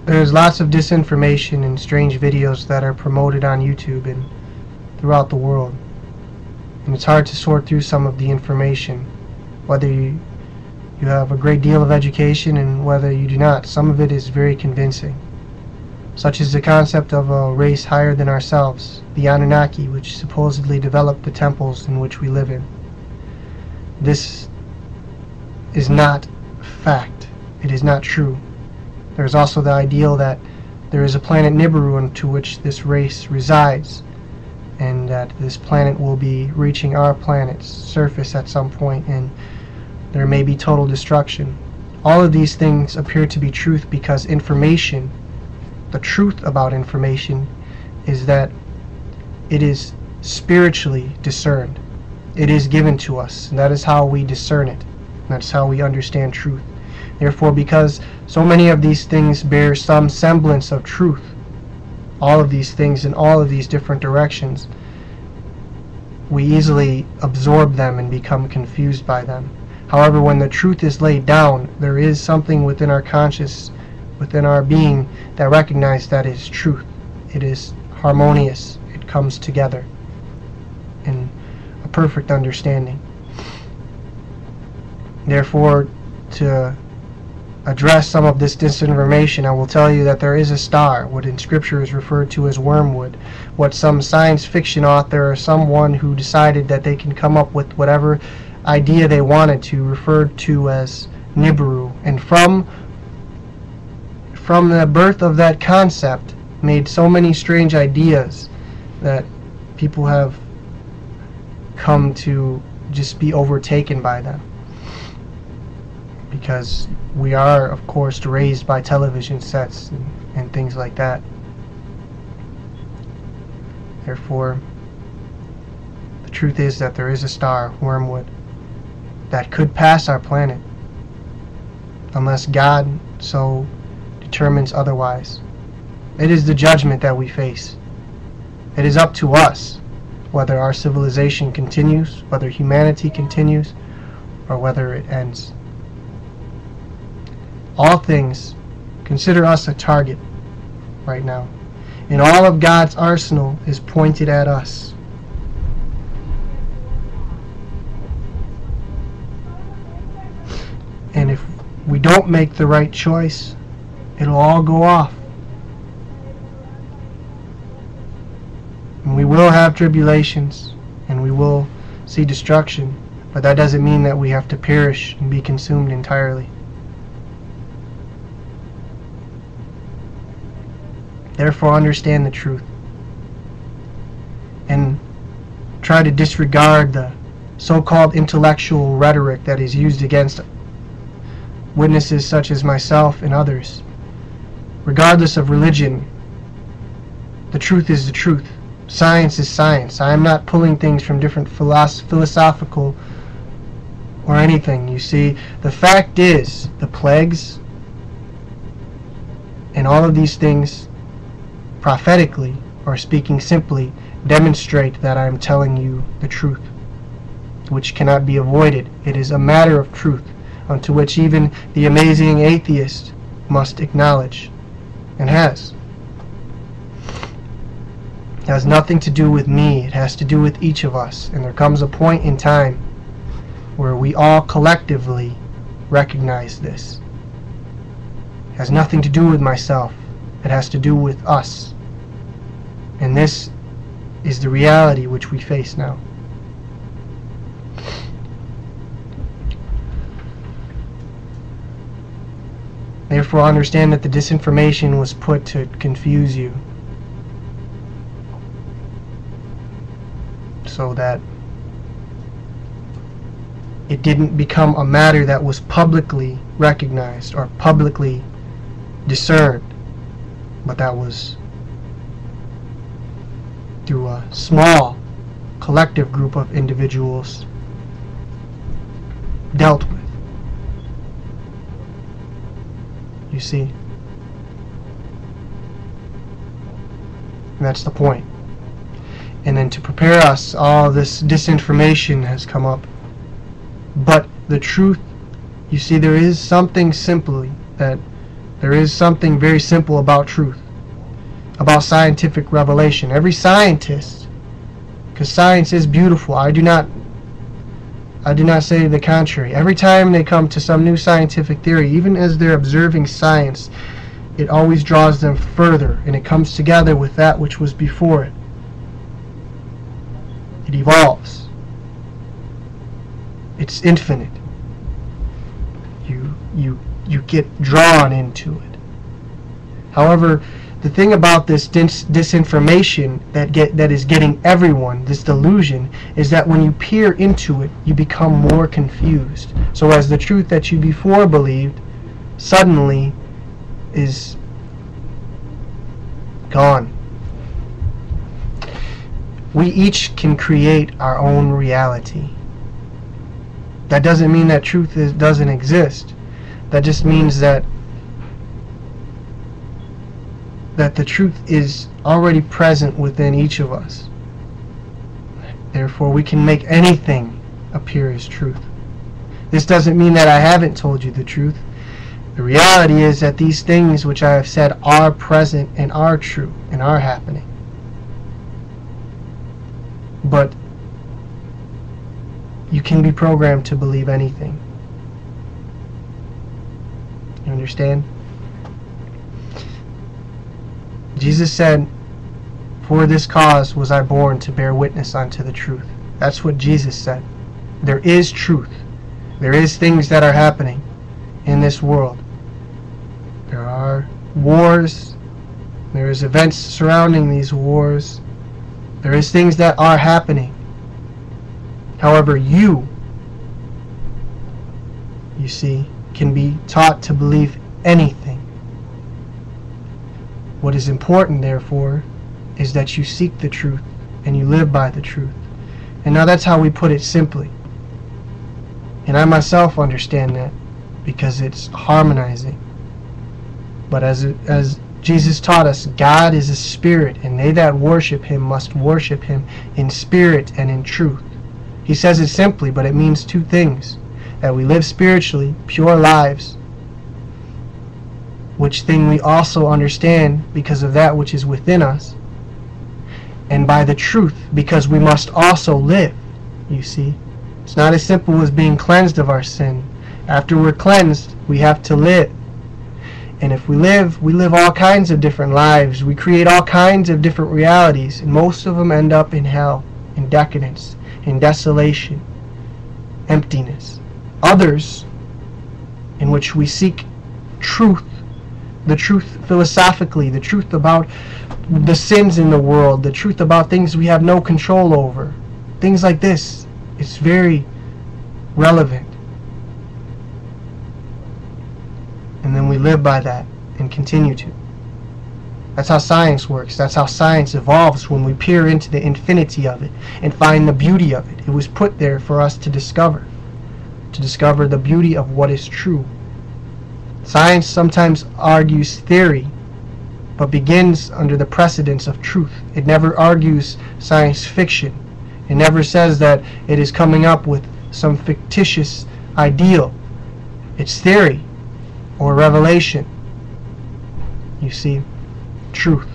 There's lots of disinformation and strange videos that are promoted on YouTube and throughout the world. And it's hard to sort through some of the information, whether you have a great deal of education and whether you do not. Some of it is very convincing, such as the concept of a race higher than ourselves, the Anunnaki, which supposedly developed the temples in which we live in. This is not fact. It is not true. There is also the ideal that there is a planet Nibiru into which this race resides, and that this planet will be reaching our planet's surface at some point, and there may be total destruction. All of these things appear to be truth because information, the truth about information, is that it is spiritually discerned. It is given to us, and that is how we discern it. And that's how we understand truth. Therefore, because so many of these things bear some semblance of truth, all of these things in all of these different directions, we easily absorb them and become confused by them. However, when the truth is laid down, there is something within our conscious, within our being, that recognizes that it is truth. It is harmonious. It comes together in a perfect understanding. Therefore, to address some of this disinformation, I will tell you that there is a star, what in Scripture is referred to as wormwood, what some science fiction author or someone who decided that they can come up with whatever idea they wanted to refer to as Nibiru, and from the birth of that concept made so many strange ideas that people have come to just be overtaken by them. Because we are, of course, raised by television sets and things like that. Therefore, the truth is that there is a star, wormwood, that could pass our planet, unless God so determines otherwise. It is the judgment that we face. It is up to us whether our civilization continues, whether humanity continues, or whether it ends. All things, consider us a target right now. And all of God's arsenal is pointed at us. And if we don't make the right choice, it'll all go off. And we will have tribulations, and we will see destruction, but that doesn't mean that we have to perish and be consumed entirely. Therefore, understand the truth and try to disregard the so-called intellectual rhetoric that is used against witnesses such as myself and others. Regardless of religion, the truth is the truth. Science is science. I am not pulling things from different philosophical or anything. You see, the fact is, the plagues and all of these things prophetically, or speaking simply, demonstrate that I am telling you the truth, which cannot be avoided. It is a matter of truth, unto which even the amazing atheist must acknowledge, and has. It has nothing to do with me. It has to do with each of us. And there comes a point in time where we all collectively recognize this. It has nothing to do with myself. It has to do with us. And this is the reality which we face now. Therefore, understand that the disinformation was put to confuse you, so that it didn't become a matter that was publicly recognized or publicly discerned, but that was through a small collective group of individuals dealt with. You see? And that's the point. And then to prepare us, all this disinformation has come up. But the truth, you see, there is something simply that There is something very simple about truth, about scientific revelation. Every scientist, because science is beautiful, I do not say the contrary. Every time they come to some new scientific theory, even as they're observing science, it always draws them further, and it comes together with that which was before it. It evolves. It's infinite. You get drawn into it. However, the thing about this disinformation that is getting everyone, this delusion, is that when you peer into it, you become more confused. So as the truth that you before believed suddenly is gone. We each can create our own reality. That doesn't mean that truth doesn't exist. That just means that the truth is already present within each of us. Therefore, we can make anything appear as truth. This doesn't mean that I haven't told you the truth. The reality is that these things which I have said are present and are true and are happening. But you can be programmed to believe anything. You understand? Jesus said, "For this cause was I born, to bear witness unto the truth." That's what Jesus said. There is truth. There is things that are happening in this world. There are wars. There is events surrounding these wars. There is things that are happening. However, you see, can be taught to believe anything. What is important, therefore, is that you seek the truth and you live by the truth. And now that's how we put it simply. And I myself understand that because it's harmonizing. But as Jesus taught us, God is a spirit, and they that worship him must worship him in spirit and in truth. He says it simply, but it means two things: that we live spiritually, pure lives, which thing we also understand because of that which is within us, and by the truth, because we must also live. You see, it's not as simple as being cleansed of our sin. After we're cleansed, we have to live. And if we live all kinds of different lives. We create all kinds of different realities, and most of them end up in hell, in decadence, in desolation, emptiness. Others, in which we seek truth, the truth philosophically, the truth about the sins in the world, the truth about things we have no control over, things like this. It's very relevant. And then we live by that and continue to. That's how science works. That's how science evolves, when we peer into the infinity of it and find the beauty of it. It was put there for us to discover the beauty of what is true. Science sometimes argues theory, but begins under the precedence of truth. It never argues science fiction. It never says that it is coming up with some fictitious ideal. It's theory or revelation. You see, truth.